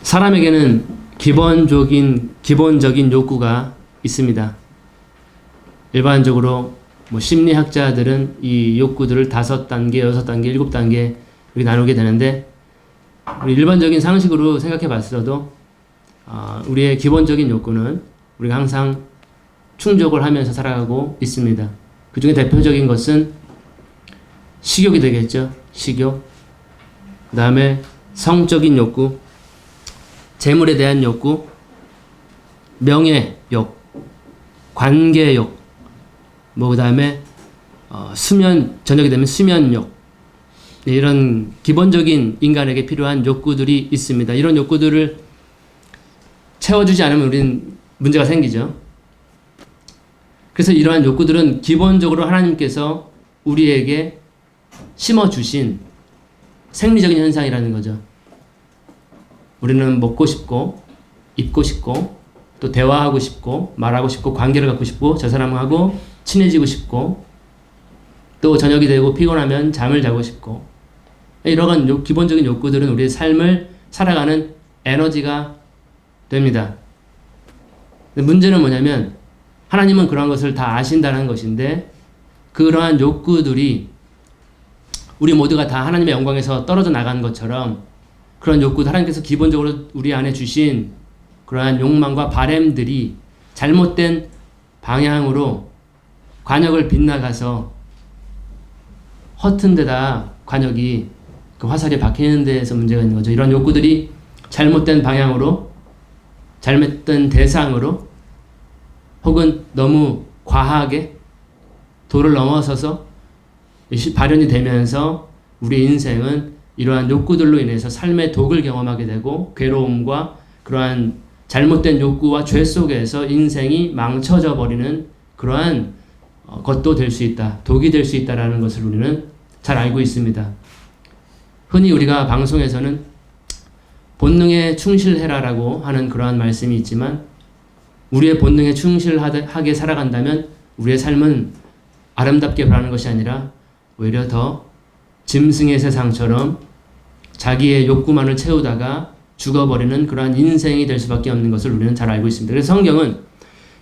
사람에게는 기본적인 욕구가 있습니다. 일반적으로 심리학자들은 이 욕구들을 5단계, 6단계, 7단계 이렇게 나누게 되는데, 우리 일반적인 상식으로 생각해 봤어도 우리의 기본적인 욕구는 우리가 항상 충족을 하면서 살아가고 있습니다. 그 중에 대표적인 것은 식욕이 되겠죠. 식욕. 그 다음에 성적인 욕구, 재물에 대한 욕구, 명예욕, 관계욕, 그 다음에 저녁이 되면 수면욕. 이런 기본적인 인간에게 필요한 욕구들이 있습니다. 이런 욕구들을 채워주지 않으면 우리는 문제가 생기죠. 그래서 이러한 욕구들은 기본적으로 하나님께서 우리에게 심어주신 생리적인 현상이라는 거죠. 우리는 먹고 싶고, 입고 싶고, 또 대화하고 싶고, 말하고 싶고, 관계를 갖고 싶고, 저 사람하고 친해지고 싶고, 또 저녁이 되고 피곤하면 잠을 자고 싶고, 이러한 기본적인 욕구들은 우리의 삶을 살아가는 에너지가 됩니다. 근데 문제는 뭐냐면, 하나님은 그러한 것을 다 아신다는 것인데, 그러한 욕구들이 우리 모두가 다 하나님의 영광에서 떨어져 나간 것처럼, 그런 욕구도 하나님께서 기본적으로 우리 안에 주신 그러한 욕망과 바램들이 잘못된 방향으로 관역을 빗나가서 허튼 데다 관역이 그 화살이 박히는 데에서 문제가 있는 거죠. 이런 욕구들이 잘못된 방향으로, 잘못된 대상으로, 혹은 너무 과하게 도를 넘어서서 발현이 되면서 우리 인생은 이러한 욕구들로 인해서 삶의 독을 경험하게 되고, 괴로움과 그러한 잘못된 욕구와 죄 속에서 인생이 망쳐져 버리는 그러한 것도 될 수 있다. 독이 될 수 있다라는 것을 우리는 잘 알고 있습니다. 흔히 우리가 방송에서는 본능에 충실해라라고 하는 그러한 말씀이 있지만, 우리의 본능에 충실하게 살아간다면 우리의 삶은 아름답게 변하는 것이 아니라 오히려 더 짐승의 세상처럼 자기의 욕구만을 채우다가 죽어버리는 그러한 인생이 될 수밖에 없는 것을 우리는 잘 알고 있습니다. 그래서 성경은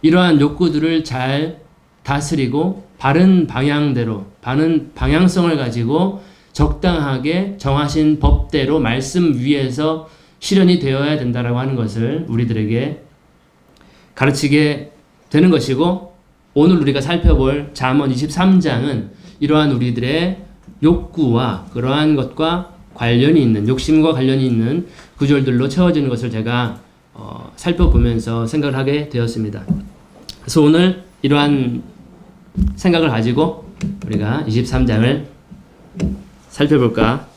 이러한 욕구들을 잘 다스리고 바른 방향대로, 바른 방향성을 가지고 적당하게 정하신 법대로 말씀 위에서 실현이 되어야 된다라고 하는 것을 우리들에게 가르치게 되는 것이고, 오늘 우리가 살펴볼 잠언 23장은 이러한 우리들의 욕구와 그러한 것과 관련이 있는, 욕심과 관련이 있는 구절들로 채워지는 것을 제가 살펴보면서 생각을 하게 되었습니다. 그래서 오늘 이러한 생각을 가지고 우리가 23장을 살펴볼까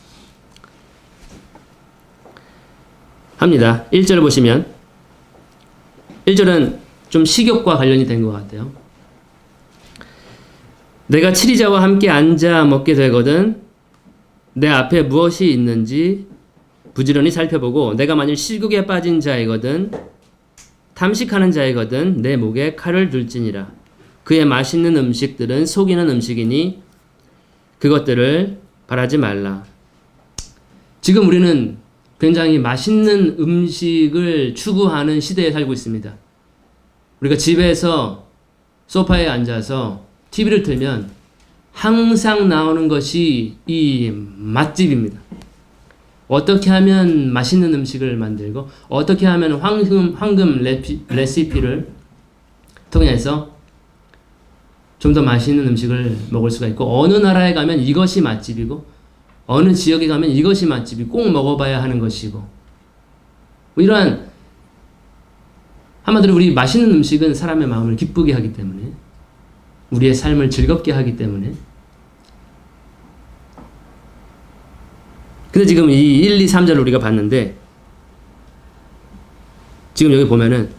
합니다. 1절 보시면, 1절은 좀 식욕과 관련이 된 것 같아요. 내가 치리자와 함께 앉아 먹게 되거든 내 앞에 무엇이 있는지 부지런히 살펴보고, 내가 만일 식욕에 빠진 자이거든 탐식하는 자이거든 내 목에 칼을 둘지니라. 그의 맛있는 음식들은 속이는 음식이니 그것들을 바라지 말라. 지금 우리는 굉장히 맛있는 음식을 추구하는 시대에 살고 있습니다. 우리가 집에서 소파에 앉아서 TV를 틀면 항상 나오는 것이 이 맛집입니다. 어떻게 하면 맛있는 음식을 만들고, 어떻게 하면 황금 레시피를 통해서 좀 더 맛있는 음식을 먹을 수가 있고, 어느 나라에 가면 이것이 맛집이고, 어느 지역에 가면 이것이 맛집이 꼭 먹어봐야 하는 것이고, 이러한, 한마디로 우리 맛있는 음식은 사람의 마음을 기쁘게 하기 때문에, 우리의 삶을 즐겁게 하기 때문에. 근데 지금 이 1, 2, 3절을 우리가 봤는데, 지금 여기 보면은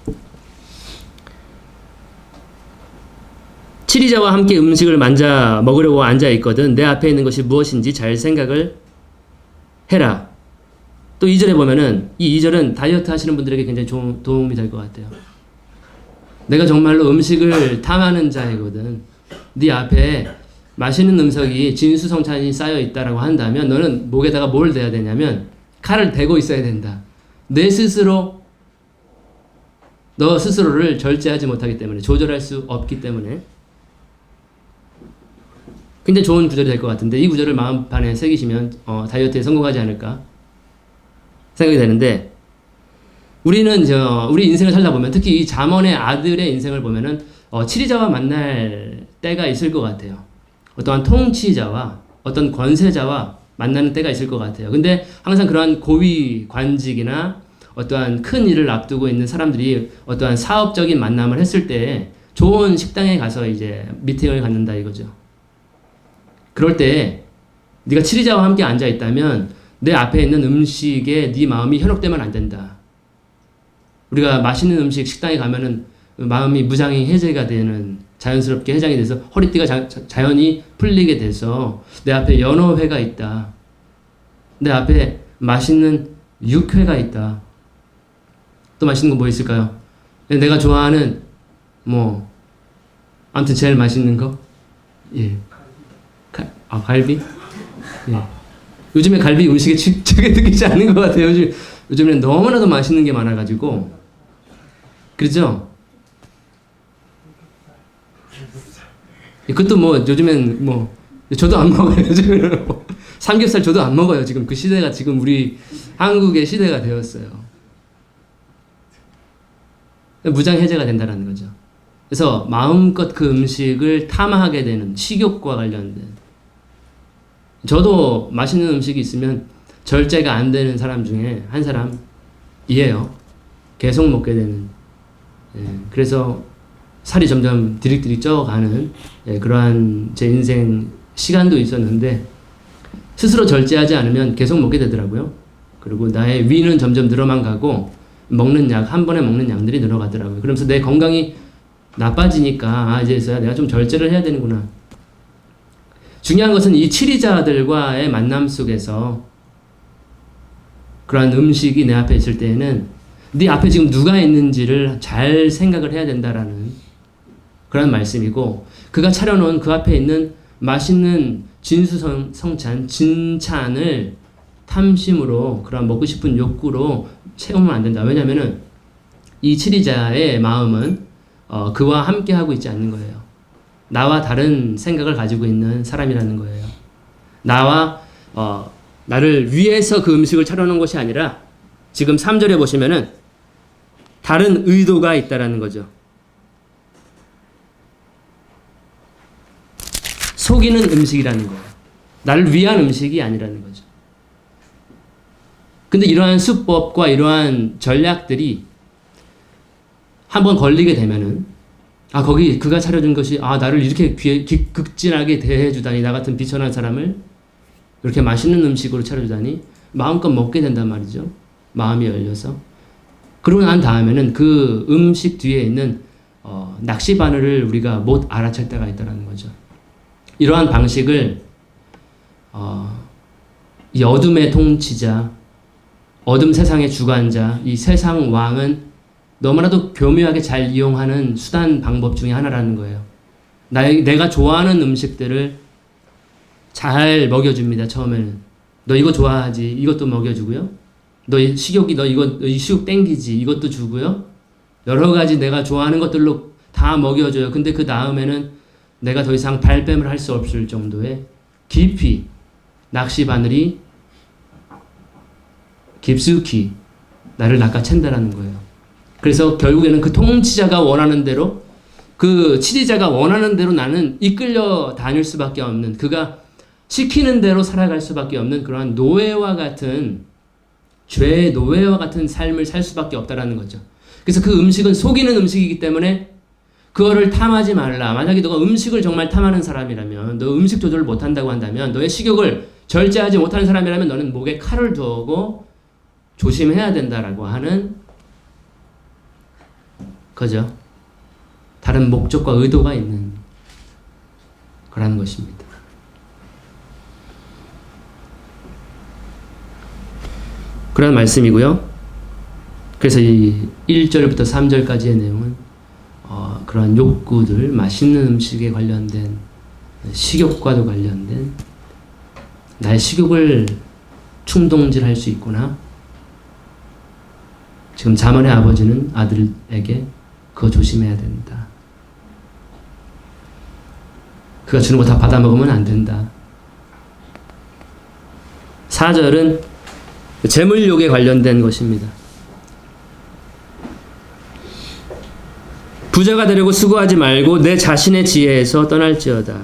치리자와 함께 음식을 만져 먹으려고 앉아 있거든 내 앞에 있는 것이 무엇인지 잘 생각을 해라. 또 2절에 보면은, 이 2절은 다이어트 하시는 분들에게 굉장히 도움이 될 것 같아요. 내가 정말로 음식을 탐하는 자이거든. 네 앞에 맛있는 음식이 진수성찬이 쌓여 있다라고 한다면 너는 목에다가 뭘 대야 되냐면 칼을 대고 있어야 된다. 내 스스로 너 스스로를 절제하지 못하기 때문에, 조절할 수 없기 때문에. 굉장히 좋은 구절이 될 것 같은데, 이 구절을 마음판에 새기시면 다이어트에 성공하지 않을까 생각이 되는데, 우리는 우리 인생을 살다 보면, 특히 이 잠언의 아들의 인생을 보면은 치리자와 만날 때가 있을 것 같아요. 어떠한 통치자와 어떤 권세자와 만나는 때가 있을 것 같아요. 근데 항상 그러한 고위 관직이나 어떠한 큰 일을 앞두고 있는 사람들이 어떠한 사업적인 만남을 했을 때 좋은 식당에 가서 이제 미팅을 갖는다 이거죠. 그럴 때 네가 치리자와 함께 앉아 있다면 내 앞에 있는 음식에 네 마음이 현혹되면 안 된다. 우리가 맛있는 음식 식당에 가면은 마음이 무장이 해제가 되는, 자연스럽게 해장이 돼서 허리띠가 자연히 풀리게 돼서 내 앞에 연어회가 있다. 내 앞에 맛있는 육회가 있다. 또 맛있는 거 뭐 있을까요? 내가 좋아하는 아무튼 제일 맛있는 거? 예. 갈비? 예. 요즘에 갈비 음식에 축에 느끼지 않는 것 같아요. 요즘에는 너무나도 맛있는 게 많아가지고. 그렇죠? 그것도 요즘엔 저도 안 먹어요. 요즘에는 삼겹살 저도 안 먹어요. 지금 그 시대가 지금 우리 한국의 시대가 되었어요. 무장 해제가 된다는 거죠. 그래서 마음껏 그 음식을 탐하게 되는, 식욕과 관련된. 저도 맛있는 음식이 있으면 절제가 안 되는 사람 중에 한 사람이에요. 계속 먹게 되는. 그래서 살이 점점 디릭디릭 쪄가는 그러한 제 인생 시간도 있었는데, 스스로 절제하지 않으면 계속 먹게 되더라고요. 그리고 나의 위는 점점 늘어만 가고 한 번에 먹는 양들이 늘어가더라고요. 그러면서 내 건강이 나빠지니까 이제서야 내가 좀 절제를 해야 되는구나. 중요한 것은 이 치리자들과의 만남 속에서 그러한 음식이 내 앞에 있을 때에는 네 앞에 지금 누가 있는지를 잘 생각을 해야 된다라는 그런 말씀이고, 그가 차려놓은 그 앞에 있는 맛있는 진수성찬, 진찬을 탐심으로, 그런 먹고 싶은 욕구로 채우면 안 된다. 왜냐면은 이 치리자의 마음은 그와 함께 하고 있지 않는 거예요. 나와 다른 생각을 가지고 있는 사람이라는 거예요. 나를 위해서 그 음식을 차려놓은 것이 아니라, 지금 3절에 보시면은 다른 의도가 있다라는 거죠. 속이는 음식이라는 거예요. 나를 위한 음식이 아니라는 거죠. 근데 이러한 수법과 이러한 전략들이 한번 걸리게 되면은, 그가 차려준 것이, 나를 이렇게 극진하게 대해주다니, 나 같은 비천한 사람을 이렇게 맛있는 음식으로 차려주다니, 마음껏 먹게 된단 말이죠. 마음이 열려서. 그러고 난 다음에는 그 음식 뒤에 있는 낚시 바늘을 우리가 못 알아챌 때가 있다는 거죠. 이러한 방식을 이 어둠의 통치자, 어둠 세상의 주관자, 이 세상 왕은 너무나도 교묘하게 잘 이용하는 수단 방법 중에 하나라는 거예요. 내가 좋아하는 음식들을 잘 먹여줍니다. 처음에는 너 이거 좋아하지, 이것도 먹여주고요. 너 식욕 땡기지, 이것도 주고요. 여러 가지 내가 좋아하는 것들로 다 먹여줘요. 근데 그 다음에는 내가 더 이상 발뺌을 할 수 없을 정도의 깊이 낚시 바늘이 깊숙이 나를 낚아챈다라는 거예요. 그래서 결국에는 그 통치자가 원하는 대로, 그 치리자가 원하는 대로 나는 이끌려 다닐 수밖에 없는, 그가 시키는 대로 살아갈 수밖에 없는 그러한 노예와 같은, 죄의 노예와 같은 삶을 살 수밖에 없다라는 거죠. 그래서 그 음식은 속이는 음식이기 때문에 그거를 탐하지 말라. 만약에 너가 음식을 정말 탐하는 사람이라면, 너 음식 조절을 못한다고 한다면, 너의 식욕을 절제하지 못하는 사람이라면 너는 목에 칼을 두고 조심해야 된다라고 하는 거죠. 다른 목적과 의도가 있는 거라는 것입니다. 그런 말씀이고요. 그래서 이 1절부터 3절까지의 내용은 그런 욕구들, 맛있는 음식에 관련된, 식욕과도 관련된, 나의 식욕을 충동질할 수 있구나, 지금 잠언의 아버지는 아들에게 그거 조심해야 된다. 그가 주는 거 다 받아먹으면 안 된다. 4절은 재물욕에 관련된 것입니다. 부자가 되려고 수고하지 말고 내 자신의 지혜에서 떠날지어다.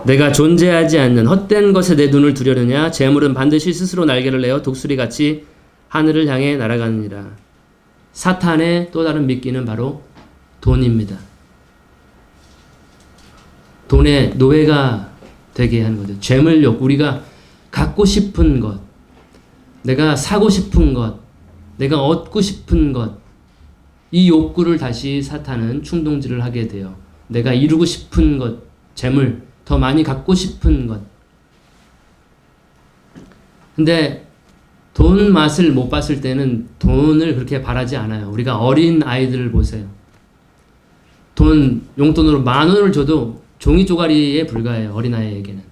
내가 존재하지 않는 헛된 것에 내 눈을 두려느냐? 재물은 반드시 스스로 날개를 내어 독수리같이 하늘을 향해 날아가느니라. 사탄의 또 다른 미끼는 바로 돈입니다. 돈의 노예가 되게 하는 거죠. 재물욕, 우리가 갖고 싶은 것, 내가 사고 싶은 것, 내가 얻고 싶은 것, 이 욕구를 다시 사탄은 충동질을 하게 돼요. 내가 이루고 싶은 것, 재물, 더 많이 갖고 싶은 것. 근데 돈 맛을 못 봤을 때는 돈을 그렇게 바라지 않아요. 우리가 어린 아이들을 보세요. 돈, 용돈으로 10,000원을 줘도 종이 쪼가리에 불과해요. 어린아이에게는.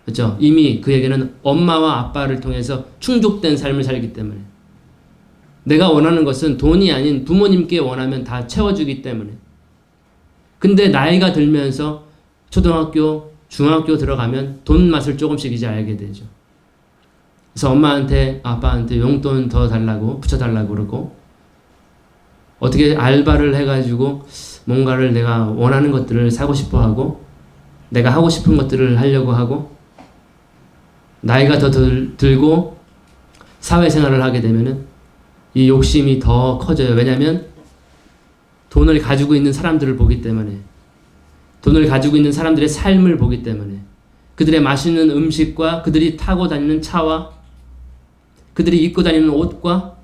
그렇죠? 이미 그에게는 엄마와 아빠를 통해서 충족된 삶을 살기 때문에. 내가 원하는 것은 돈이 아닌 부모님께 원하면 다 채워주기 때문에. 근데 나이가 들면서 초등학교, 중학교 들어가면 돈 맛을 조금씩 이제 알게 되죠. 그래서 엄마한테, 아빠한테 용돈 더 달라고, 붙여달라고 그러고, 어떻게 알바를 해가지고 뭔가를 내가 원하는 것들을 사고 싶어 하고, 내가 하고 싶은 것들을 하려고 하고, 나이가 더 들고 사회생활을 하게 되면은 이 욕심이 더 커져요. 왜냐하면 돈을 가지고 있는 사람들을 보기 때문에, 돈을 가지고 있는 사람들의 삶을 보기 때문에, 그들의 맛있는 음식과 그들이 타고 다니는 차와 그들이 입고 다니는 옷과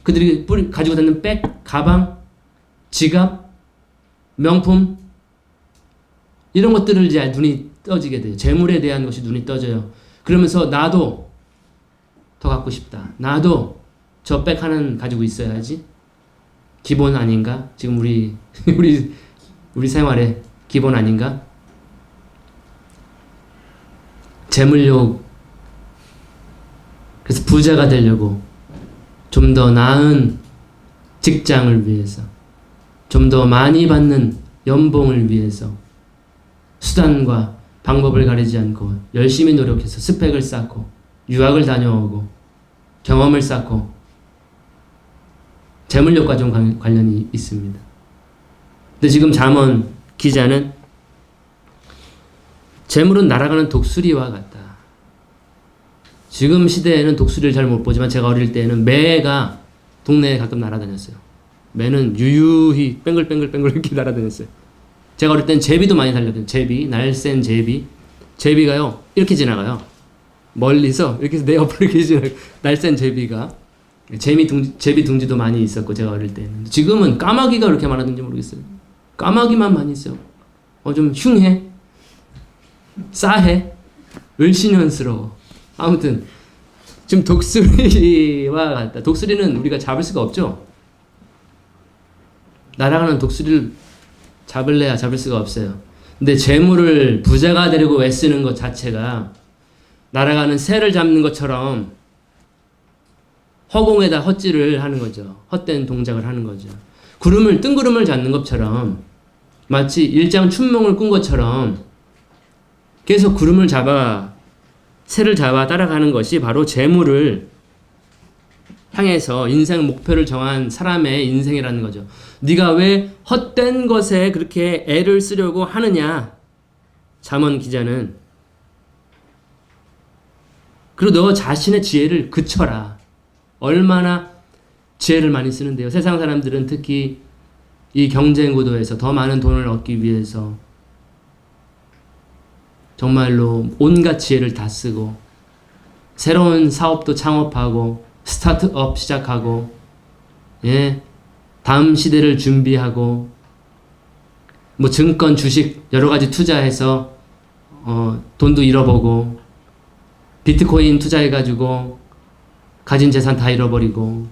그들이 가지고 다니는 백, 가방, 지갑, 명품, 이런 것들을 이제 눈이 떠지게 돼요. 재물에 대한 것이 눈이 떠져요. 그러면서 나도 더 갖고 싶다. 나도 저 백 하나는 가지고 있어야지. 기본 아닌가? 지금 우리 생활의 기본 아닌가? 재물욕. 그래서 부자가 되려고 좀 더 나은 직장을 위해서, 좀 더 많이 받는 연봉을 위해서 수단과 방법을 가리지 않고 열심히 노력해서 스펙을 쌓고 유학을 다녀오고 경험을 쌓고 재물욕과 좀 관련이 있습니다. 근데 지금 잠언 기자는 재물은 날아가는 독수리와 같다. 지금 시대에는 독수리를 잘 못 보지만 제가 어릴 때에는 매가 동네에 가끔 날아다녔어요. 매는 유유히 뱅글뱅글뱅글 이렇게 날아다녔어요. 제가 어릴 땐 제비도 많이 달렸거든요. 제비, 날쌘 제비. 제비가요, 이렇게 지나가요. 멀리서 이렇게 해서 내 옆으로 이렇게 지나가요. 날쌘 제비가. 제비 둥지도 많이 있었고, 제가 어릴 때는. 지금은 까마귀가 그렇게 많았는지 모르겠어요. 까마귀만 많이 있어요. 좀 흉해. 싸해. 을씨년스러워. 아무튼 지금 독수리와 같다. 독수리는 우리가 잡을 수가 없죠. 날아가는 독수리를 잡을래야 잡을 수가 없어요. 근데 재물을 부자가 되려고 애쓰는 것 자체가 날아가는 새를 잡는 것처럼 허공에다 헛질을 하는 거죠. 헛된 동작을 하는 거죠. 뜬구름을 잡는 것처럼, 마치 일장춘몽을 꾼 것처럼 계속 구름을 잡아, 새를 잡아 따라가는 것이 바로 재물을 향해서 인생 목표를 정한 사람의 인생이라는 거죠. 네가 왜 헛된 것에 그렇게 애를 쓰려고 하느냐? 잠언 기자는. 그리고 너 자신의 지혜를 그쳐라. 얼마나 지혜를 많이 쓰는데요. 세상 사람들은 특히 이 경쟁 구도에서 더 많은 돈을 얻기 위해서 정말로 온갖 지혜를 다 쓰고, 새로운 사업도 창업하고, 스타트업 시작하고, 다음 시대를 준비하고, 뭐 증권, 주식 여러 가지 투자해서 돈도 잃어보고, 비트코인 투자해가지고 가진 재산 다 잃어버리고,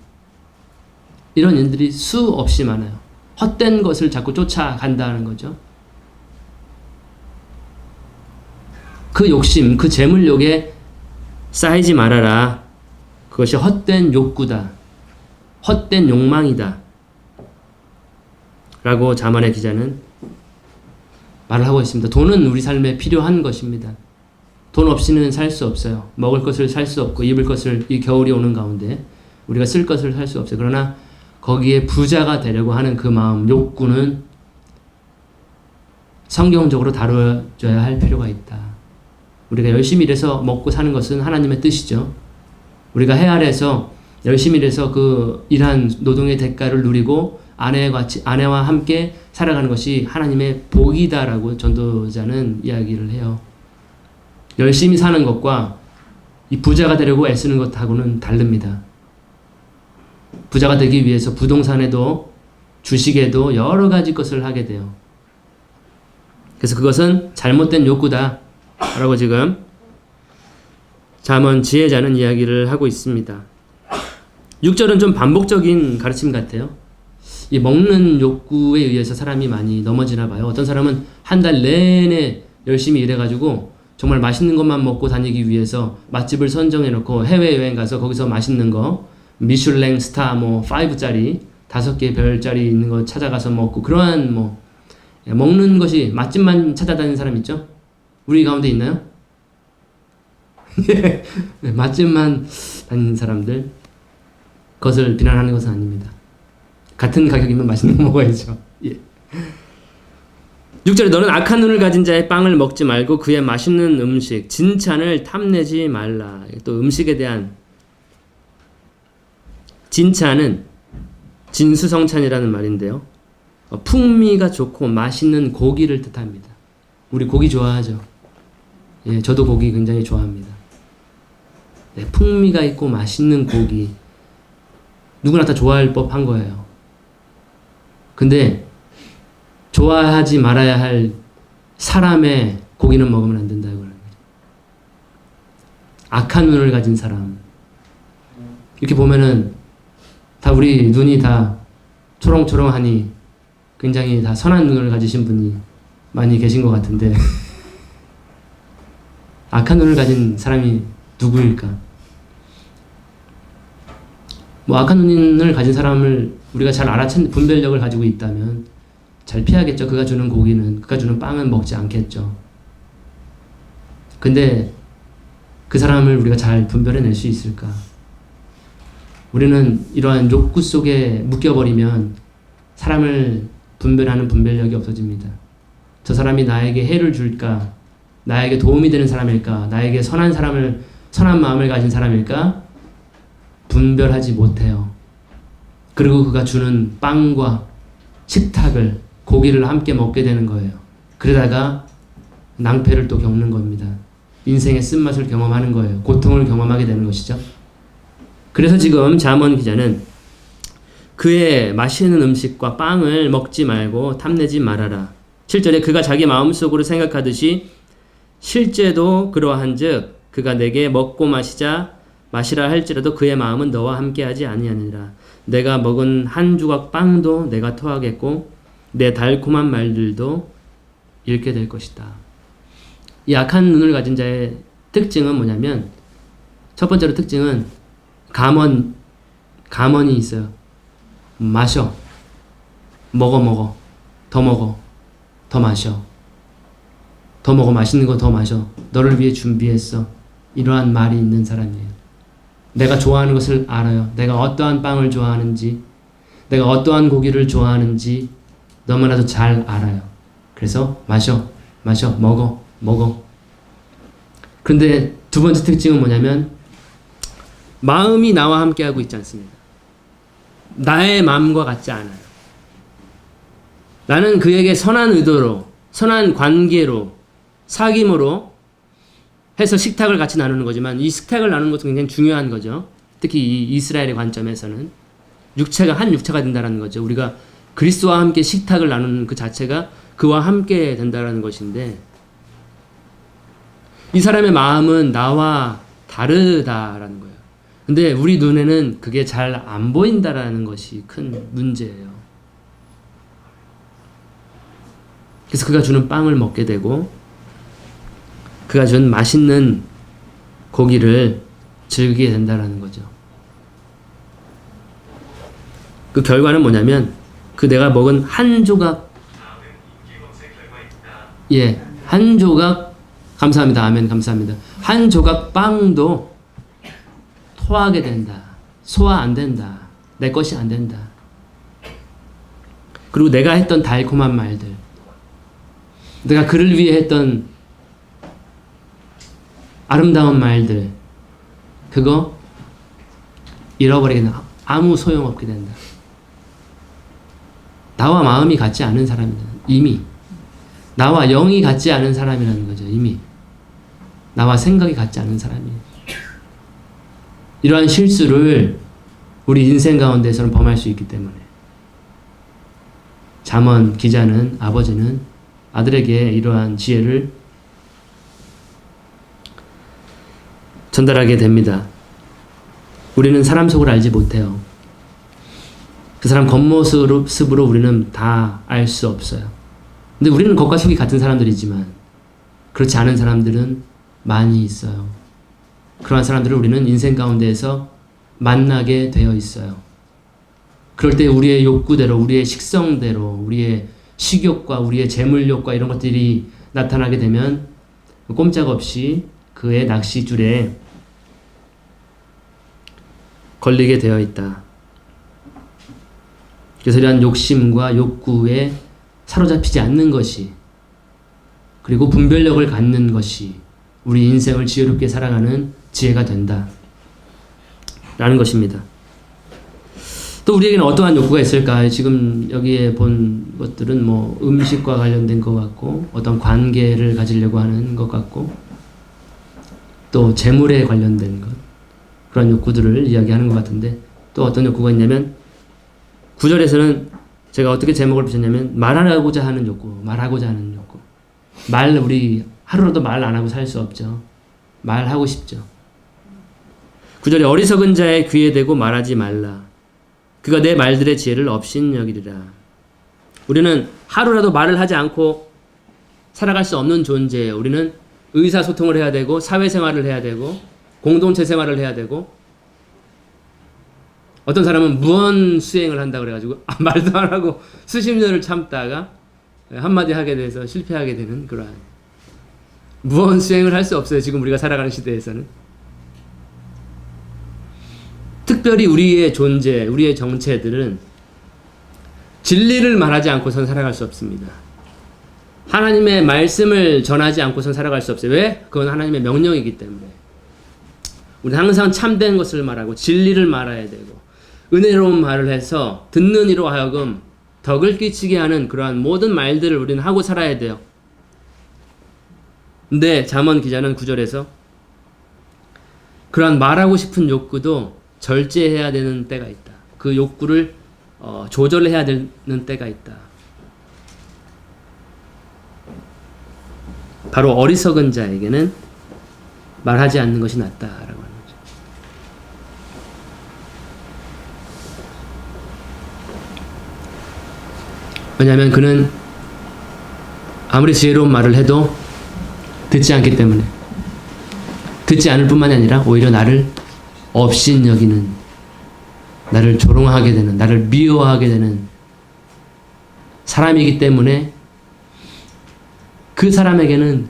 이런 일들이 수없이 많아요. 헛된 것을 자꾸 쫓아간다는 거죠. 그 욕심, 그 재물욕에 쌓이지 말아라. 그것이 헛된 욕구다. 헛된 욕망이다. 라고 잠언의 기자는 말을 하고 있습니다. 돈은 우리 삶에 필요한 것입니다. 돈 없이는 살 수 없어요. 먹을 것을 살 수 없고 입을 것을 이 겨울이 오는 가운데 우리가 쓸 것을 살 수 없어요. 그러나 거기에 부자가 되려고 하는 그 마음, 욕구는 성경적으로 다뤄줘야 할 필요가 있다. 우리가 열심히 일해서 먹고 사는 것은 하나님의 뜻이죠. 우리가 해 아래에서 열심히 일해서 그 일한 노동의 대가를 누리고 아내와 함께 살아가는 것이 하나님의 복이다라고 전도자는 이야기를 해요. 열심히 사는 것과 이 부자가 되려고 애쓰는 것하고는 다릅니다. 부자가 되기 위해서 부동산에도 주식에도 여러 가지 것을 하게 돼요. 그래서 그것은 잘못된 욕구다 라고 지금 잠언 지혜자는 이야기를 하고 있습니다. 6절은 좀 반복적인 가르침 같아요. 이 먹는 욕구에 의해서 사람이 많이 넘어지나 봐요. 어떤 사람은 한 달 내내 열심히 일해가지고 정말 맛있는 것만 먹고 다니기 위해서 맛집을 선정해놓고 해외여행 가서 거기서 맛있는 거 미슐랭 스타 5짜리 5개 별짜리 있는 거 찾아가서 먹고 그러한 먹는 것이 맛집만 찾아다니는 사람 있죠? 우리 가운데 있나요? 맛집만 다니는 사람들 그것을 비난하는 것은 아닙니다. 같은 가격이면 맛있는 거 먹어야죠. 예. 6절에 너는 악한 눈을 가진 자의 빵을 먹지 말고 그의 맛있는 음식 진찬을 탐내지 말라. 또 음식에 대한 진찬은 진수성찬이라는 말인데요. 풍미가 좋고 맛있는 고기를 뜻합니다. 우리 고기 좋아하죠. 예, 저도 고기 굉장히 좋아합니다. 네, 풍미가 있고 맛있는 고기 누구나 다 좋아할 법한 거예요. 근데 좋아하지 말아야 할 사람의 고기는 먹으면 안 된다 이거는. 악한 눈을 가진 사람. 이렇게 보면은 다 우리 눈이 다 초롱초롱하니 굉장히 다 선한 눈을 가지신 분이 많이 계신 것 같은데 악한 눈을 가진 사람이 누구일까? 악한 눈을 가진 사람을 우리가 잘 알아챈 분별력을 가지고 있다면 잘 피하겠죠. 그가 주는 고기는, 그가 주는 빵은 먹지 않겠죠. 근데 그 사람을 우리가 잘 분별해낼 수 있을까? 우리는 이러한 욕구 속에 묶여버리면 사람을 분별하는 분별력이 없어집니다. 저 사람이 나에게 해를 줄까? 나에게 도움이 되는 사람일까? 나에게 선한 마음을 가진 사람일까? 분별하지 못해요. 그리고 그가 주는 빵과 식탁을, 고기를 함께 먹게 되는 거예요. 그러다가 낭패를 또 겪는 겁니다. 인생의 쓴맛을 경험하는 거예요. 고통을 경험하게 되는 것이죠. 그래서 지금 잠언 기자는 그의 맛있는 음식과 빵을 먹지 말고 탐내지 말아라. 7절에 그가 자기 마음속으로 생각하듯이 실제도 그러한즉 그가 내게 먹고 마시라 할지라도 그의 마음은 너와 함께하지 아니하니라. 내가 먹은 한 조각 빵도 내가 토하겠고 내 달콤한 말들도 잃게 될 것이다. 이 악한 눈을 가진 자의 특징은 뭐냐면 첫 번째로 특징은 감언이 있어요. 마셔. 먹어. 더 먹어. 더 마셔. 더 먹어. 맛있는 거 더 마셔. 너를 위해 준비했어. 이러한 말이 있는 사람이에요. 내가 좋아하는 것을 알아요. 내가 어떠한 빵을 좋아하는지, 내가 어떠한 고기를 좋아하는지 너무나도 잘 알아요. 그래서 마셔. 먹어. 그런데 두 번째 특징은 뭐냐면 마음이 나와 함께하고 있지 않습니다. 나의 마음과 같지 않아요. 나는 그에게 선한 의도로, 선한 관계로, 사귐으로 해서 식탁을 같이 나누는 거지만 이 식탁을 나누는 것도 굉장히 중요한 거죠. 특히 이 이스라엘의 관점에서는 한 육체가 된다는 거죠. 우리가 그리스도와 함께 식탁을 나누는 그 자체가 그와 함께 된다는 것인데 이 사람의 마음은 나와 다르다라는 거예요. 근데 우리 눈에는 그게 잘 안 보인다라는 것이 큰 문제예요. 그래서 그가 주는 빵을 먹게 되고 그가 준 맛있는 고기를 즐기게 된다라는 거죠. 그 결과는 뭐냐면 그 내가 먹은 한 조각, 예, 한 조각, 감사합니다. 아멘, 감사합니다. 한 조각 빵도 토하게 된다. 소화 안 된다. 내 것이 안 된다. 그리고 내가 했던 달콤한 말들, 내가 그를 위해 했던 아름다운 말들, 그거 잃어버리게 된다. 아무 소용없게 된다. 나와 마음이 같지 않은 사람이다. 이미 나와 영이 같지 않은 사람이라는 거죠. 이미 나와 생각이 같지 않은 사람이에요. 이러한 실수를 우리 인생 가운데서는 범할 수 있기 때문에 잠언 기자는, 아버지는 아들에게 이러한 지혜를 전달하게 됩니다. 우리는 사람 속을 알지 못해요. 그 사람 겉모습으로 우리는 다 알 수 없어요. 근데 우리는 겉과 속이 같은 사람들이지만 그렇지 않은 사람들은 많이 있어요. 그러한 사람들을 우리는 인생 가운데에서 만나게 되어 있어요. 그럴 때 우리의 욕구대로, 우리의 식성대로, 우리의 식욕과 우리의 재물욕과 이런 것들이 나타나게 되면 꼼짝없이 그의 낚시줄에 걸리게 되어 있다. 그래서 이러한 욕심과 욕구에 사로잡히지 않는 것이, 그리고 분별력을 갖는 것이 우리 인생을 지혜롭게 살아가는 지혜가 된다 라는 것입니다. 또 우리에게는 어떠한 욕구가 있을까? 지금 여기에 본 것들은 뭐 음식과 관련된 것 같고, 어떤 관계를 가지려고 하는 것 같고, 또 재물에 관련된 것, 그런 욕구들을 이야기하는 것 같은데, 또 어떤 욕구가 있냐면 9절에서는 제가 어떻게 제목을 붙였냐면 말하고자 하는 욕구, 말하고자 하는 욕구. 우리 하루라도 말 안 하고 살 수 없죠. 말하고 싶죠. 9절에 어리석은 자의 귀에 대고 말하지 말라. 그가 내 말들의 지혜를 업신여기리라. 우리는 하루라도 말을 하지 않고 살아갈 수 없는 존재예요. 우리는 의사소통을 해야 되고, 사회생활을 해야 되고, 공동체 생활을 해야 되고, 어떤 사람은 무언 수행을 한다 그래가지고 말도 안 하고 수십 년을 참다가 한마디 하게 돼서 실패하게 되는 그러한 무언 수행을 할 수 없어요. 지금 우리가 살아가는 시대에서는. 특별히 우리의 존재, 우리의 정체들은 진리를 말하지 않고선 살아갈 수 없습니다. 하나님의 말씀을 전하지 않고선 살아갈 수 없어요. 왜? 그건 하나님의 명령이기 때문에. 우리는 항상 참된 것을 말하고 진리를 말해야 되고, 은혜로운 말을 해서 듣는 이로 하여금 덕을 끼치게 하는 그러한 모든 말들을 우리는 하고 살아야 돼요. 근데 잠언 기자는 9절에서 그러한 말하고 싶은 욕구도 절제해야 되는 때가 있다. 그 욕구를 조절해야 되는 때가 있다. 바로 어리석은 자에게는 말하지 않는 것이 낫다라고 하는 거죠. 왜냐하면 그는 아무리 지혜로운 말을 해도 듣지 않기 때문에, 듣지 않을 뿐만이 아니라 오히려 나를 업신여기는, 나를 조롱하게 되는, 나를 미워하게 되는 사람이기 때문에 그 사람에게는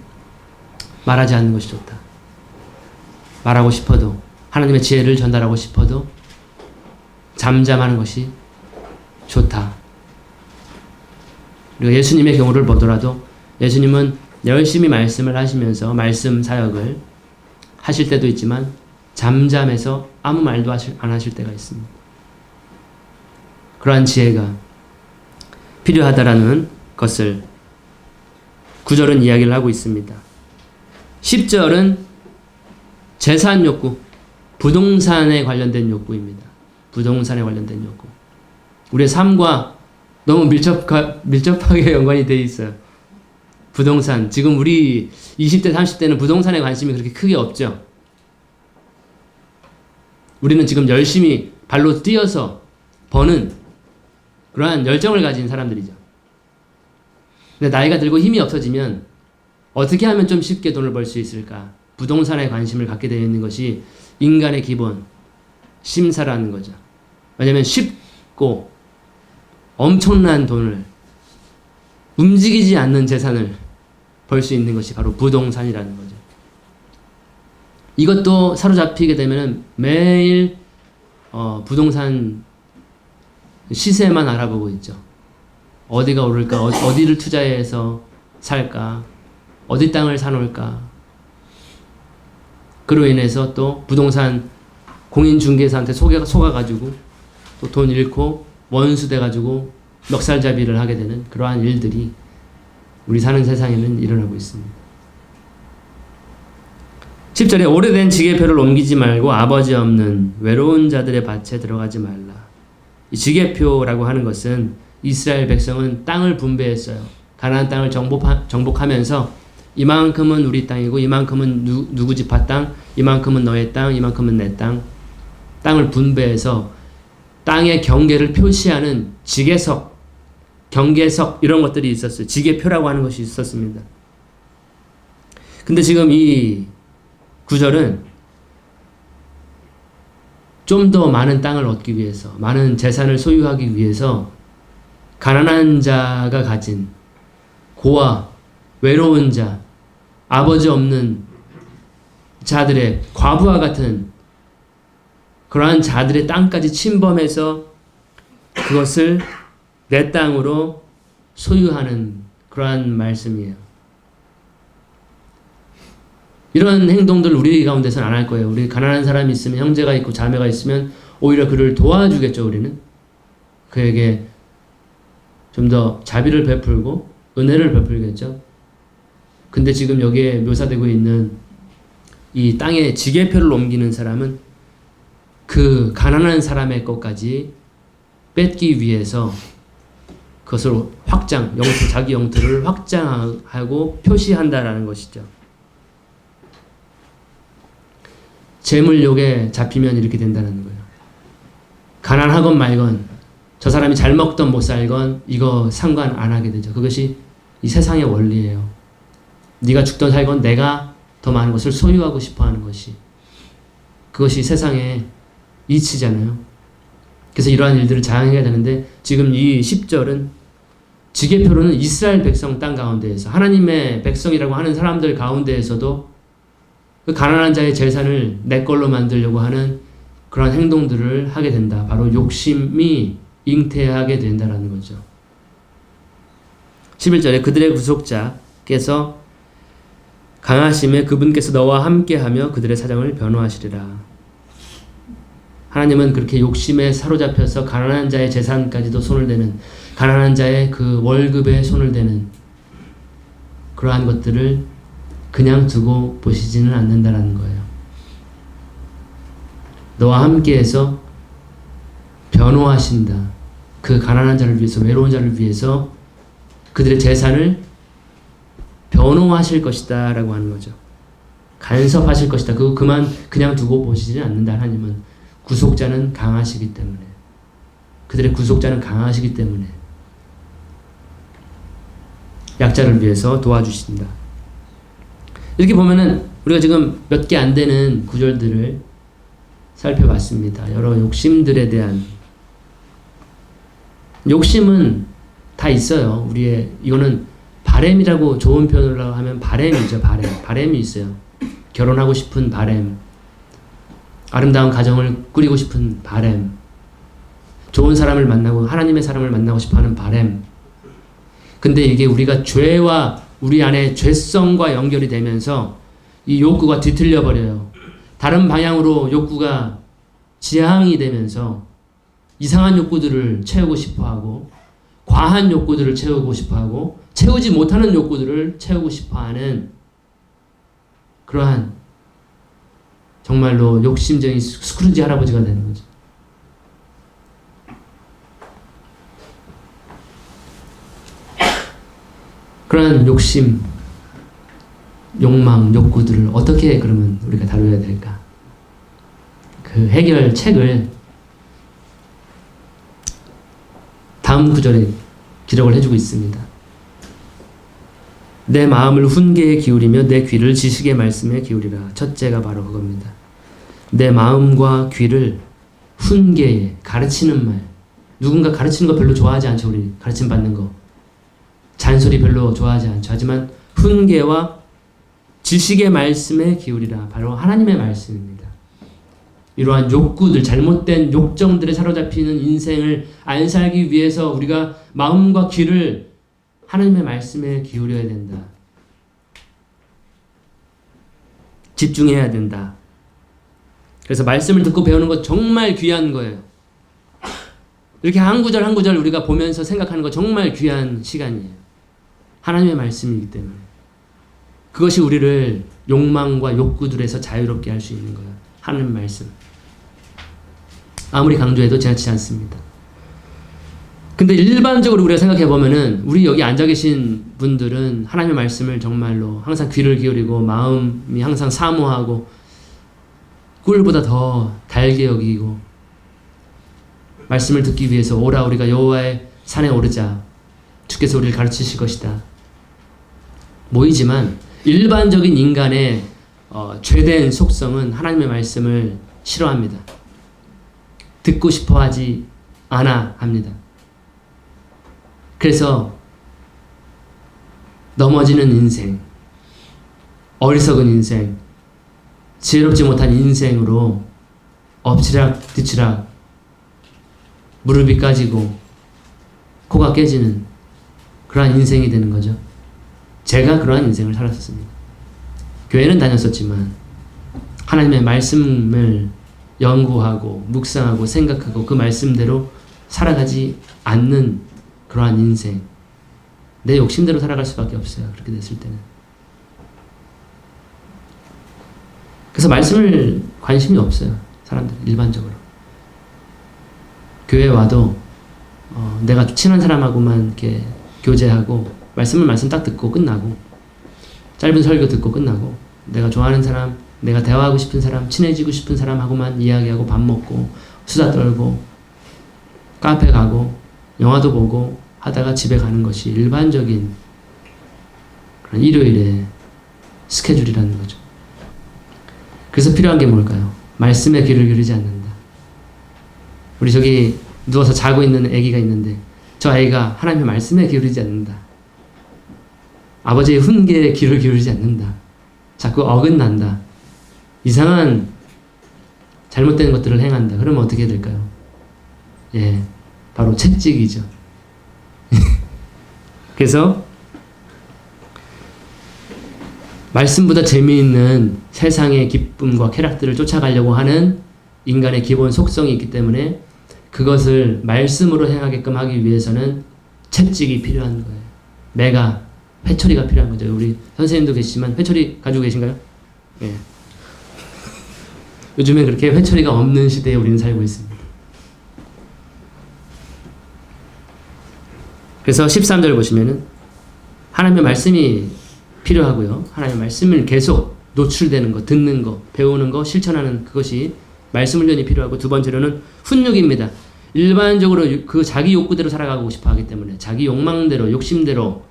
말하지 않는 것이 좋다. 말하고 싶어도, 하나님의 지혜를 전달하고 싶어도 잠잠하는 것이 좋다. 그리고 예수님의 경우를 보더라도 예수님은 열심히 말씀을 하시면서 말씀 사역을 하실 때도 있지만 잠잠해서 아무 말도 안 하실 때가 있습니다. 그러한 지혜가 필요하다라는 것을 9절은 이야기를 하고 있습니다. 10절은 재산 욕구, 부동산에 관련된 욕구입니다. 부동산에 관련된 욕구. 우리의 삶과 너무 밀접하게 연관이 되어 있어요. 부동산. 지금 우리 20대, 30대는 부동산에 관심이 그렇게 크게 없죠. 우리는 지금 열심히 발로 뛰어서 버는 그러한 열정을 가진 사람들이죠. 근데 나이가 들고 힘이 없어지면 어떻게 하면 좀 쉽게 돈을 벌 수 있을까? 부동산에 관심을 갖게 되어 있는 것이 인간의 기본 심사라는 거죠. 왜냐하면 쉽고 엄청난 돈을, 움직이지 않는 재산을 벌 수 있는 것이 바로 부동산이라는 거죠. 이것도 사로잡히게 되면 매일 부동산 시세만 알아보고 있죠. 어디가 오를까, 어디를 투자해서 살까, 어디 땅을 사놓을까. 그로 인해서 또 부동산 공인중개사한테 속아가지고 또 돈 잃고 원수 돼가지고 멱살잡이를 하게 되는 그러한 일들이 우리 사는 세상에는 일어나고 있습니다. 10절에 오래된 지게표를 옮기지 말고 아버지 없는 외로운 자들의 밭에 들어가지 말라. 이 지게표라고 하는 것은 이스라엘 백성은 땅을 분배했어요. 가나안 땅을 정복하면서 이만큼은 우리 땅이고 이만큼은 누구 지파 땅, 이만큼은 너의 땅, 이만큼은 내 땅. 땅을 분배해서 땅의 경계를 표시하는 지게석, 경계석 이런 것들이 있었어요. 지게표라고 하는 것이 있었습니다. 근데 지금 이 구절은 좀 더 많은 땅을 얻기 위해서, 많은 재산을 소유하기 위해서 가난한 자가 가진 고아, 외로운 자, 아버지 없는 자들의 과부와 같은 그러한 자들의 땅까지 침범해서 그것을 내 땅으로 소유하는 그러한 말씀이에요. 이런 행동들 우리 가운데서는 안 할 거예요. 우리 가난한 사람이 있으면, 형제가 있고 자매가 있으면 오히려 그를 도와주겠죠. 우리는 그에게 좀 더 자비를 베풀고 은혜를 베풀겠죠. 근데 지금 여기에 묘사되고 있는 이 땅에 지게표를 옮기는 사람은 그 가난한 사람의 것까지 뺏기 위해서 그것을 자기 영토를 확장하고 표시한다라는 것이죠. 재물욕에 잡히면 이렇게 된다는 거예요. 가난하건 말건, 저 사람이 잘 먹던 못 살건 이거 상관 안 하게 되죠. 그것이 이 세상의 원리예요. 네가 죽던 살건 내가 더 많은 것을 소유하고 싶어 하는 것이, 그것이 세상의 이치잖아요. 그래서 이러한 일들을 자행해야 되는데 지금 이 10절은 지게표로는 이스라엘 백성 땅 가운데에서, 하나님의 백성이라고 하는 사람들 가운데에서도 그 가난한 자의 재산을 내 걸로 만들려고 하는 그런 행동들을 하게 된다. 바로 욕심이 잉태하게 된다라는 거죠. 11절에 그들의 구속자께서 강하심에 그분께서 너와 함께하며 그들의 사정을 변호하시리라. 하나님은 그렇게 욕심에 사로잡혀서 가난한 자의 재산까지도 손을 대는, 가난한 자의 그 월급에 손을 대는 그러한 것들을 그냥 두고 보시지는 않는다라는 거예요. 너와 함께해서 변호하신다. 그 가난한 자를 위해서, 외로운 자를 위해서 그들의 재산을 변호하실 것이다 라고 하는 거죠. 간섭하실 것이다. 그냥 두고 보시지는 않는다. 하나님은 구속자는 강하시기 때문에, 그들의 구속자는 강하시기 때문에 약자를 위해서 도와주신다. 이렇게 보면은 우리가 지금 몇 개 안 되는 구절들을 살펴봤습니다. 여러 욕심들에 대한, 욕심은 다 있어요. 이거는 바램이라고, 좋은 표현으로 하면 바램이죠. 바램이 있어요. 결혼하고 싶은 바램, 아름다운 가정을 꾸리고 싶은 바램, 좋은 사람을 만나고 하나님의 사람을 만나고 싶어하는 바램. 근데 이게 우리가 죄와 우리 안에 죄성과 연결이 되면서 이 욕구가 뒤틀려 버려요. 다른 방향으로 욕구가 지향이 되면서 이상한 욕구들을 채우고 싶어하고, 과한 욕구들을 채우고 싶어하고, 채우지 못하는 욕구들을 채우고 싶어하는 그러한 정말로 욕심쟁이 스크루지 할아버지가 되는 거죠. 그러한 욕심, 욕망, 욕구들을 어떻게 그러면 우리가 다뤄야 될까? 그 해결책을 다음 구절에 기록을 해주고 있습니다. 내 마음을 훈계에 기울이며 내 귀를 지식의 말씀에 기울이라. 첫째가 바로 그겁니다. 내 마음과 귀를 훈계에, 가르치는 말, 누군가 가르치는 거 별로 좋아하지 않죠. 우리 가르침 받는 거. 잔소리 별로 좋아하지 않죠. 하지만 훈계와 지식의 말씀에 기울이라. 바로 하나님의 말씀입니다. 이러한 욕구들, 잘못된 욕정들에 사로잡히는 인생을 안 살기 위해서 우리가 마음과 귀를 하나님의 말씀에 기울여야 된다. 집중해야 된다. 그래서 말씀을 듣고 배우는 것 정말 귀한 거예요. 이렇게 한 구절 한 구절 우리가 보면서 생각하는 거 정말 귀한 시간이에요. 하나님의 말씀이기 때문에. 그것이 우리를 욕망과 욕구들에서 자유롭게 할 수 있는 거예요. 하나님의 말씀. 아무리 강조해도 지나치지 않습니다. 근데 일반적으로 우리가 생각해 보면은 우리 여기 앉아 계신 분들은 하나님의 말씀을 정말로 항상 귀를 기울이고 마음이 항상 사모하고 꿀보다 더 달게 여기고 말씀을 듣기 위해서 오라 우리가 여호와의 산에 오르자 주께서 우리를 가르치실 것이다 모이지만 일반적인 인간의 죄된 속성은 하나님의 말씀을 싫어합니다. 듣고 싶어 하지 않아 합니다. 그래서 넘어지는 인생, 어리석은 인생, 지혜롭지 못한 인생으로 엎치락 뒤치락 무릎이 까지고 코가 깨지는 그러한 인생이 되는 거죠. 제가 그러한 인생을 살았었습니다. 교회는 다녔었지만 하나님의 말씀을 연구하고 묵상하고 생각하고 그 말씀대로 살아가지 않는 그러한 인생, 내 욕심대로 살아갈 수밖에 없어요. 그렇게 됐을 때는. 그래서 말씀을 관심이 없어요. 사람들 일반적으로. 교회 와도 내가 친한 사람하고만 이렇게 교제하고 말씀 딱 듣고 끝나고 짧은 설교 듣고 끝나고 내가 좋아하는 사람, 내가 대화하고 싶은 사람, 친해지고 싶은 사람하고만 이야기하고 밥 먹고 수다 떨고 카페 가고 영화도 보고 하다가 집에 가는 것이 일반적인 그런 일요일의 스케줄이라는 거죠. 그래서 필요한 게 뭘까요? 말씀에 귀를 기울이지 않는다. 우리 저기 누워서 자고 있는 아기가 있는데 저 아이가 하나님의 말씀에 기울이지 않는다. 아버지의 훈계에 귀를 기울이지 않는다. 자꾸 어긋난다. 이상한 잘못된 것들을 행한다. 그러면 어떻게 될까요? 예, 바로 채찍이죠. 그래서 말씀보다 재미있는 세상의 기쁨과 쾌락들을 쫓아가려고 하는 인간의 기본 속성이 있기 때문에 그것을 말씀으로 행하게끔 하기 위해서는 채찍이 필요한 거예요. 매가, 회초리가 필요한 거죠. 우리 선생님도 계시지만 회초리 가지고 계신가요? 예. 요즘에 그렇게 회초리가 없는 시대에 우리는 살고 있습니다. 그래서 13절 보시면은 하나님의 말씀이 필요하고요. 하나님의 말씀을 계속 노출되는 거, 듣는 거, 배우는 거, 실천하는 그것이 말씀 훈련이 필요하고 두 번째로는 훈육입니다. 일반적으로 그 자기 욕구대로 살아가고 싶어 하기 때문에 자기 욕망대로, 욕심대로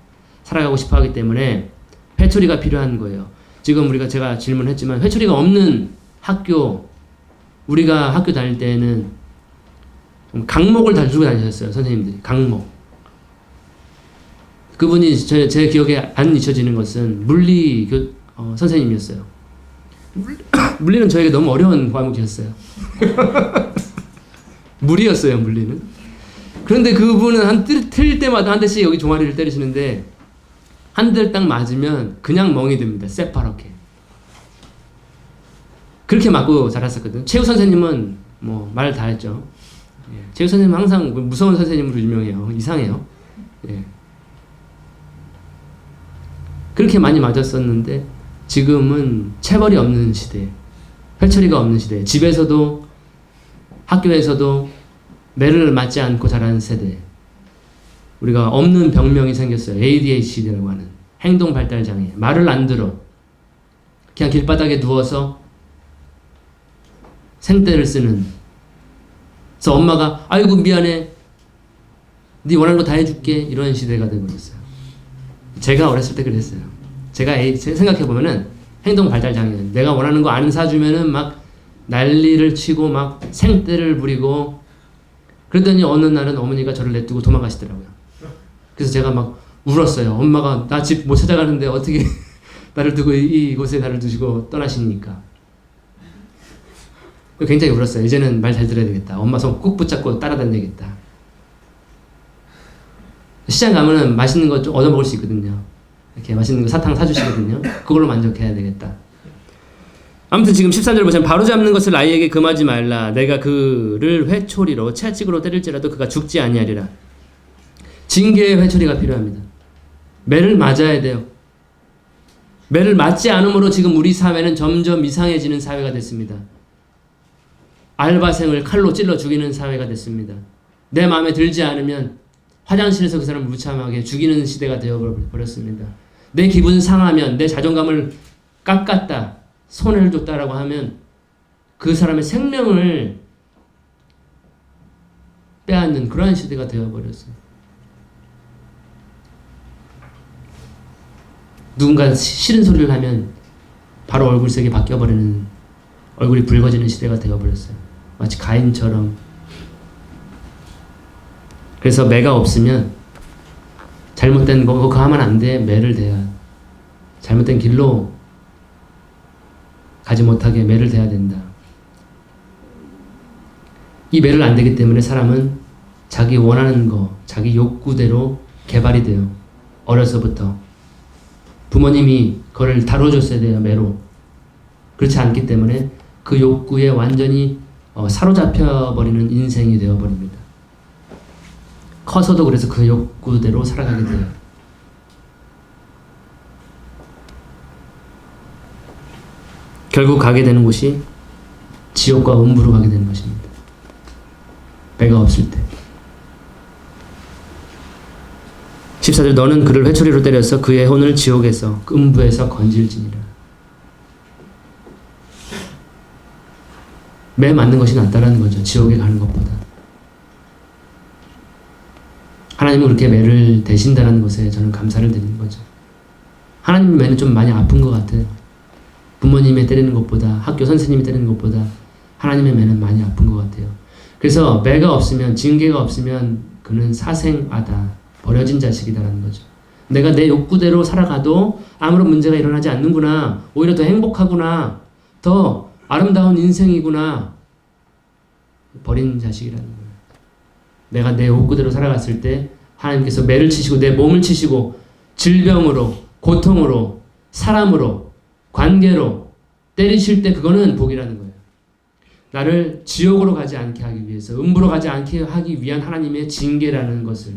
살아가고 싶어 하기 때문에 회초리가 필요한 거예요. 지금 제가 질문했지만 회초리가 없는 학교, 우리가 학교 다닐 때는 강목을 다 들고 다니셨어요. 선생님들이. 강목. 그분이 제 기억에 안 잊혀지는 것은 물리 선생님이었어요. 물리는 저에게 너무 어려운 과목이었어요. 물이었어요, 물리는. 그런데 그분은 틀 때마다 한 대씩 여기 종아리를 때리시는데 한 대를 딱 맞으면 그냥 멍이 듭니다. 새파랗게. 그렇게 맞고 자랐었거든요. 최우 선생님은 뭐 말 다 했죠. 예. 최우 선생님은 항상 무서운 선생님으로 유명해요. 이상해요. 예. 그렇게 많이 맞았었는데 지금은 체벌이 없는 시대, 회초리가 없는 시대, 집에서도 학교에서도 매를 맞지 않고 자라는 세대, 우리가 없는 병명이 생겼어요. ADHD라고 하는 행동 발달 장애. 말을 안 들어. 그냥 길바닥에 누워서 생떼를 쓰는. 그래서 엄마가 아이고 미안해, 네 원하는 거 다 해줄게, 이런 시대가 돼버렸어요. 제가 어렸을 때 그랬어요. 제가 생각해보면은 행동 발달 장애, 내가 원하는 거 안 사주면은 막 난리를 치고 막 생떼를 부리고, 그랬더니 어느 날은 어머니가 저를 냅두고 도망가시더라고요. 그래서 제가 막 울었어요. 엄마가 나 집 못 찾아가는데 어떻게 나를 두고 이곳에 나를 두시고 떠나시니까. 굉장히 울었어요. 이제는 말 잘 들어야 되겠다. 엄마 손 꾹 붙잡고 따라다녀야겠다. 시장 가면은 맛있는 거 좀 얻어 먹을 수 있거든요. 이렇게 맛있는 거 사탕 사주시거든요. 그걸로 만족해야 되겠다. 아무튼 지금 13절 보시면 바로잡는 것을 아이에게 금하지 말라. 내가 그를 회초리로 채찍으로 때릴지라도 그가 죽지 아니하리라. 징계의 회초리가 필요합니다. 매를 맞아야 돼요. 매를 맞지 않으므로 지금 우리 사회는 점점 이상해지는 사회가 됐습니다. 알바생을 칼로 찔러 죽이는 사회가 됐습니다. 내 마음에 들지 않으면 화장실에서 그 사람을 무참하게 죽이는 시대가 되어버렸습니다. 내 기분 상하면, 내 자존감을 깎았다, 손해를 줬다라고 하면 그 사람의 생명을 빼앗는 그러한 시대가 되어버렸어요. 누군가 싫은 소리를 하면 바로 얼굴색이 바뀌어버리는, 얼굴이 붉어지는 시대가 되어버렸어요. 마치 가인처럼. 그래서 매가 없으면 잘못된 거 그거 하면 안 돼. 매를 대야. 잘못된 길로 가지 못하게 매를 대야 된다. 이 매를 안 되기 때문에 사람은 자기 원하는 거, 자기 욕구대로 개발이 돼요. 어려서부터. 부모님이 그걸 다뤄줬어야 돼요. 매로. 그렇지 않기 때문에 그 욕구에 완전히 사로잡혀버리는 인생이 되어버립니다. 커서도 그래서 그 욕구대로 살아가게 돼요. 결국 가게 되는 곳이 지옥과 음부로 가게 되는 것입니다. 배가 없을 때. 14절 너는 그를 회초리로 때려서 그의 혼을 지옥에서 음부에서 건질지니라. 매 맞는 것이 낫다라는 거죠. 지옥에 가는 것보다. 하나님은 그렇게 매를 대신다는 것에 저는 감사를 드리는 거죠. 하나님 매는 좀 많이 아픈 것 같아요. 부모님이 때리는 것보다, 학교 선생님이 때리는 것보다 하나님의 매는 많이 아픈 것 같아요. 그래서 매가 없으면, 징계가 없으면 그는 사생아다, 버려진 자식이다라는 거죠. 내가 내 욕구대로 살아가도 아무런 문제가 일어나지 않는구나, 오히려 더 행복하구나, 더 아름다운 인생이구나, 버린 자식이라는 거예요. 내가 내 욕구대로 살아갔을 때 하나님께서 매를 치시고 내 몸을 치시고 질병으로, 고통으로, 사람으로, 관계로 때리실 때 그거는 복이라는 거예요. 나를 지옥으로 가지 않게 하기 위해서, 음부로 가지 않게 하기 위한 하나님의 징계라는 것을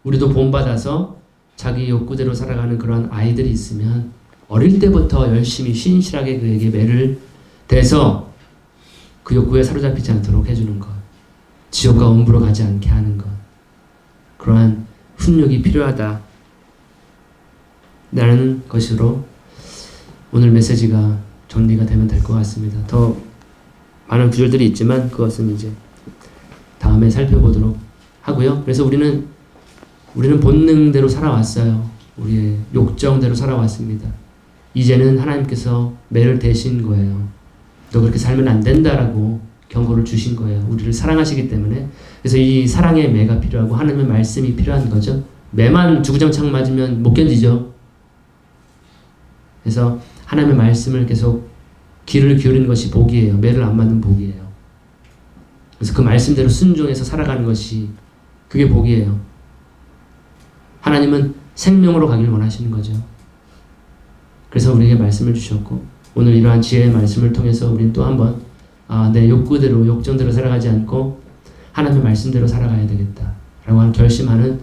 우리도 본받아서 자기 욕구대로 살아가는 그런 아이들이 있으면 어릴 때부터 열심히 신실하게 그에게 매를 대서 그 욕구에 사로잡히지 않도록 해주는 것, 지옥과 음부로 가지 않게 하는 것, 그러한 훈육이 필요하다 라는 것으로 오늘 메시지가 정리가 되면 될 것 같습니다. 더 많은 구절들이 있지만 그것은 이제 다음에 살펴보도록 하고요. 그래서 우리는 본능대로 살아왔어요. 우리의 욕정대로 살아왔습니다. 이제는 하나님께서 매를 대신 거예요. 너 그렇게 살면 안 된다라고 경고를 주신 거예요. 우리를 사랑하시기 때문에. 그래서 이 사랑의 매가 필요하고 하나님의 말씀이 필요한 거죠. 매만 주구장창 맞으면 못 견디죠. 그래서 하나님의 말씀을 계속 귀를 기울이는 것이 복이에요. 매를 안 맞는 복이에요. 그래서 그 말씀대로 순종해서 살아가는 것이 그게 복이에요. 하나님은 생명으로 가길 원하시는 거죠. 그래서 우리에게 말씀을 주셨고 오늘 이러한 지혜의 말씀을 통해서 우리는 또 한번 내 욕구대로 욕정대로 살아가지 않고 하나님의 말씀대로 살아가야 되겠다 라고 하는 결심하는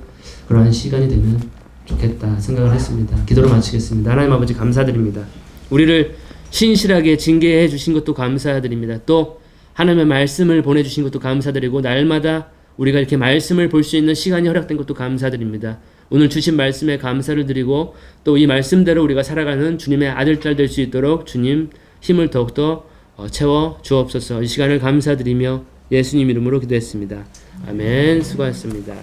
그러한 시간이 되면 좋겠다 생각을 했습니다. 기도로 마치겠습니다. 하나님 아버지 감사드립니다. 우리를 신실하게 징계해 주신 것도 감사드립니다. 또 하나님의 말씀을 보내주신 것도 감사드리고 날마다 우리가 이렇게 말씀을 볼 수 있는 시간이 허락된 것도 감사드립니다. 오늘 주신 말씀에 감사를 드리고 또 이 말씀대로 우리가 살아가는 주님의 아들딸 될 수 있도록 주님 힘을 더욱더 채워 주옵소서. 이 시간을 감사드리며 예수님 이름으로 기도했습니다. 아멘. 수고하셨습니다.